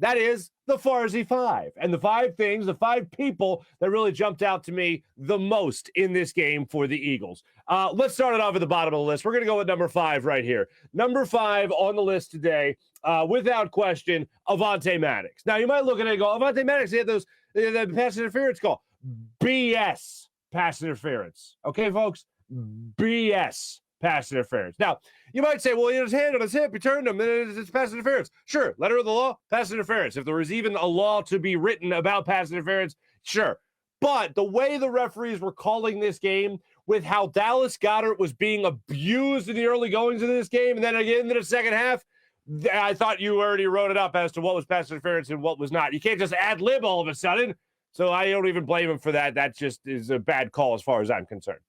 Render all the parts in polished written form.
That is the Farzy Five. And the five things, the five people that really jumped out to me the most in this game for the Eagles. Let's start it off at the bottom of the list. We're going to go with number 5 right here. Number 5 on the list today, without question, Avonte Maddox. Now, you might look at it and go, Avonte Maddox, he had the pass interference call. BS pass interference. Okay, folks? BS pass interference. Now, you might say, well, he had his hand on his hip, he turned him, it's pass interference. Sure, letter of the law, pass interference. If there was even a law to be written about pass interference, sure. But the way the referees were calling this game, with how Dallas Goedert was being abused in the early goings of this game, and then again in the second half, I thought you already wrote it up as to what was pass interference and what was not. You can't just ad-lib all of a sudden. So I don't even blame him for that. That just is a bad call as far as I'm concerned.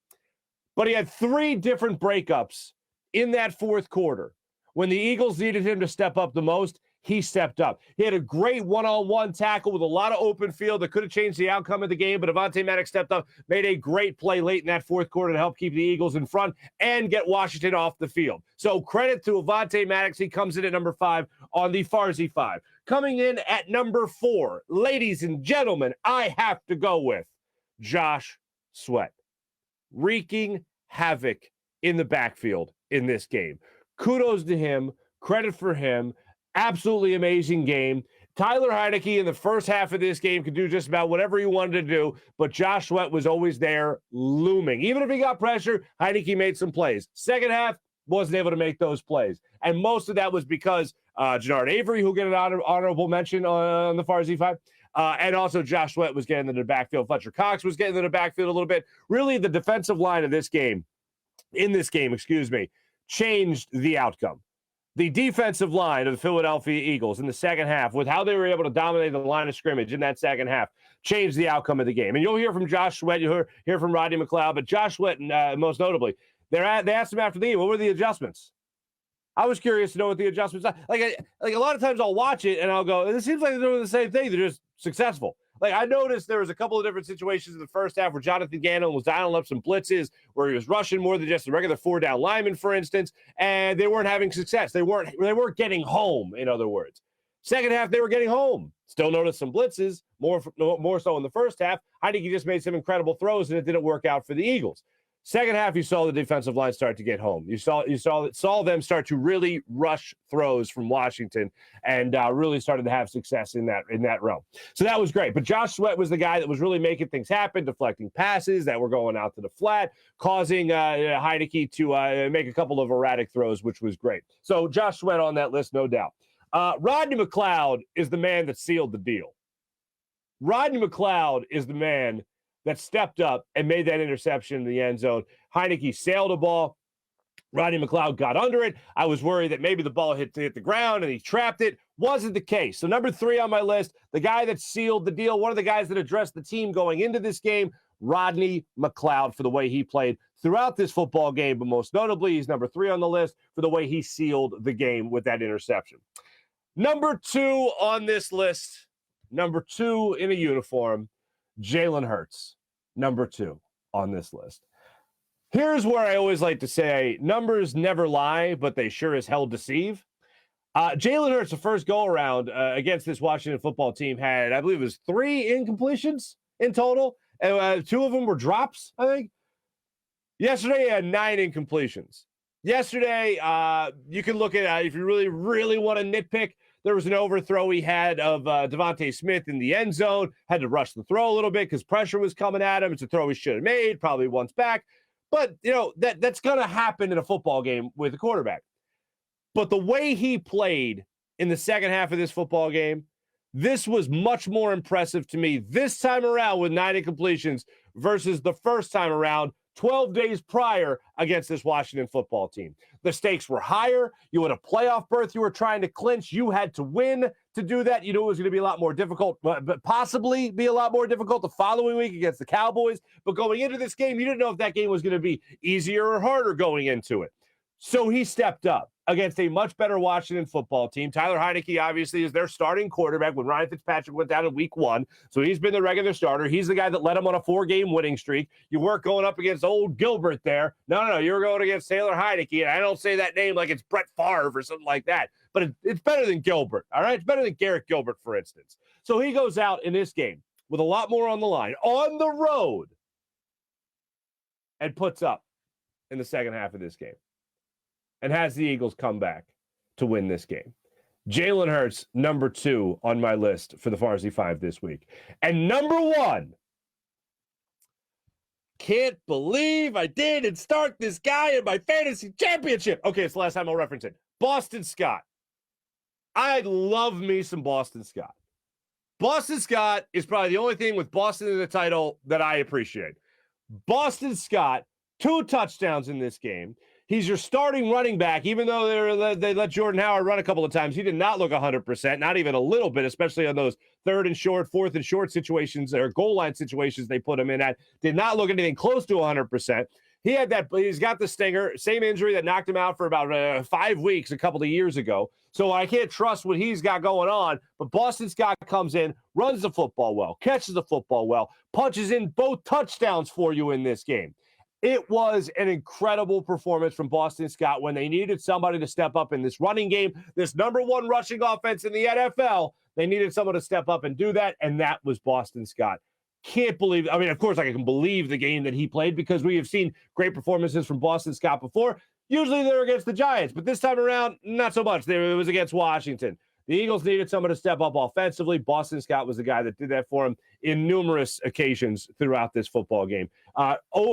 But he had 3 different breakups in that fourth quarter. When the Eagles needed him to step up the most, he stepped up. He had a great one-on-one tackle with a lot of open field that could have changed the outcome of the game, but Avonte Maddox stepped up, made a great play late in that fourth quarter to help keep the Eagles in front and get Washington off the field. So credit to Avonte Maddox. He comes in at number 5 on the Farzy 5. Coming in at number 4, ladies and gentlemen, I have to go with Josh Sweat. Wreaking havoc in the backfield in this game. Kudos to him. Credit for him. Absolutely amazing game. Tyler Heinicke in the first half of this game could do just about whatever he wanted to do, but Josh Sweat was always there looming. Even if he got pressure, Heinicke made some plays. Second half, wasn't able to make those plays. And most of that was because Jannard Avery, who get an honorable mention on the Farzy 5, and also Josh Sweat was getting into the backfield. Fletcher Cox was getting into the backfield a little bit. Really, the defensive line of this game, changed the outcome. The defensive line of the Philadelphia Eagles in the second half, with how they were able to dominate the line of scrimmage in that second half, changed the outcome of the game. And you'll hear from Josh Sweat, you'll hear from Rodney McLeod, but Josh Sweat, most notably, they asked him after the game, what were the adjustments? I was curious to know what the adjustments are. Like a lot of times I'll watch it and I'll go, it seems like they're doing the same thing. They're just successful. Like, I noticed there was a couple of different situations in the first half where Jonathan Gannon was dialing up some blitzes, where he was rushing more than just a regular 4-down lineman, for instance, and they weren't having success. They weren't getting home, in other words. Second half, they were getting home. Still noticed some blitzes, more so in the first half. Heinicke just made some incredible throws, and it didn't work out for the Eagles. Second half, you saw the defensive line start to get home. You saw them start to really rush throws from Washington, and really started to have success in that realm. So that was great. But Josh Sweat was the guy that was really making things happen, deflecting passes that were going out to the flat, causing Heinicke to make a couple of erratic throws, which was great. So Josh Sweat on that list, no doubt. Rodney McLeod is the man that sealed the deal. Rodney McLeod is the man that stepped up and made that interception in the end zone. Heinicke sailed the ball. Rodney McLeod got under it. I was worried that maybe the ball hit the ground and he trapped it. Wasn't the case. So number 3 on my list, the guy that sealed the deal, one of the guys that addressed the team going into this game, Rodney McLeod, for the way he played throughout this football game, but most notably, he's number 3 on the list for the way he sealed the game with that interception. Number 2 on this list, number 2 in a uniform, Jalen Hurts, number 2 on this list. Here's where I always like to say, numbers never lie, but they sure as hell deceive. Jalen Hurts, the first go-around against this Washington football team, had, I believe it was 3 incompletions in total, and 2 of them were drops, I think. Yesterday, he had 9 incompletions. Yesterday, you can look at, if you really, really want to nitpick, there was an overthrow he had of Devontae Smith in the end zone. Had to rush the throw a little bit because pressure was coming at him. It's a throw he should have made, probably once back. But, that's going to happen in a football game with a quarterback. But the way he played in the second half of this football game, this was much more impressive to me this time around with 9 incompletions versus the first time around 12 days prior against this Washington football team. The stakes were higher. You had a playoff berth you were trying to clinch. You had to win to do that. You knew it was going to be a lot more difficult, but possibly be a lot more difficult the following week against the Cowboys. But going into this game, you didn't know if that game was going to be easier or harder going into it. So he stepped up against a much better Washington football team. Tyler Heinicke, obviously, is their starting quarterback when Ryan Fitzpatrick went down in week 1. So he's been the regular starter. He's the guy that led him on a 4-game winning streak. You weren't going up against old Gilbert there. No. You were going against Taylor Heinicke. And I don't say that name like it's Brett Favre or something like that. But it's better than Gilbert, all right? It's better than Garrett Gilbert, for instance. So he goes out in this game with a lot more on the line, on the road, and puts up in the second half of this game. And has the Eagles come back to win this game. Jalen Hurts, number 2 on my list for the Farzy 5 this week. And number 1, can't believe I didn't start this guy in my fantasy championship. Okay, it's the last time I'll reference it. Boston Scott. I love me some Boston Scott. Boston Scott is probably the only thing with Boston in the title that I appreciate. Boston Scott, 2 touchdowns in this game. He's your starting running back, even though they let Jordan Howard run a couple of times. He did not look 100%, not even a little bit, especially on those 3rd and short, 4th and short situations or goal line situations they put him in at. Did not look anything close to 100%. He's got the stinger, same injury that knocked him out for about 5 weeks a couple of years ago. So I can't trust what he's got going on. But Boston Scott comes in, runs the football well, catches the football well, punches in both touchdowns for you in this game. It was an incredible performance from Boston Scott when they needed somebody to step up in this running game, this number 1 rushing offense in the NFL. They needed someone to step up and do that, and that was Boston Scott. Can't believe, I mean, of course I can believe the game that he played because we have seen great performances from Boston Scott before. Usually they're against the Giants, but this time around, not so much. It was against Washington. The Eagles needed someone to step up offensively. Boston Scott was the guy that did that for him in numerous occasions throughout this football game.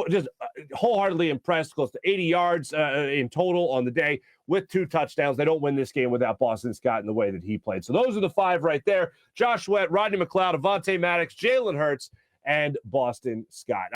Just wholeheartedly impressed, close to 80 yards in total on the day with 2 touchdowns. They don't win this game without Boston Scott in the way that he played. So those are the 5 right there. Josh Sweat, Rodney McLeod, Avonte Maddox, Jalen Hurts, and Boston Scott.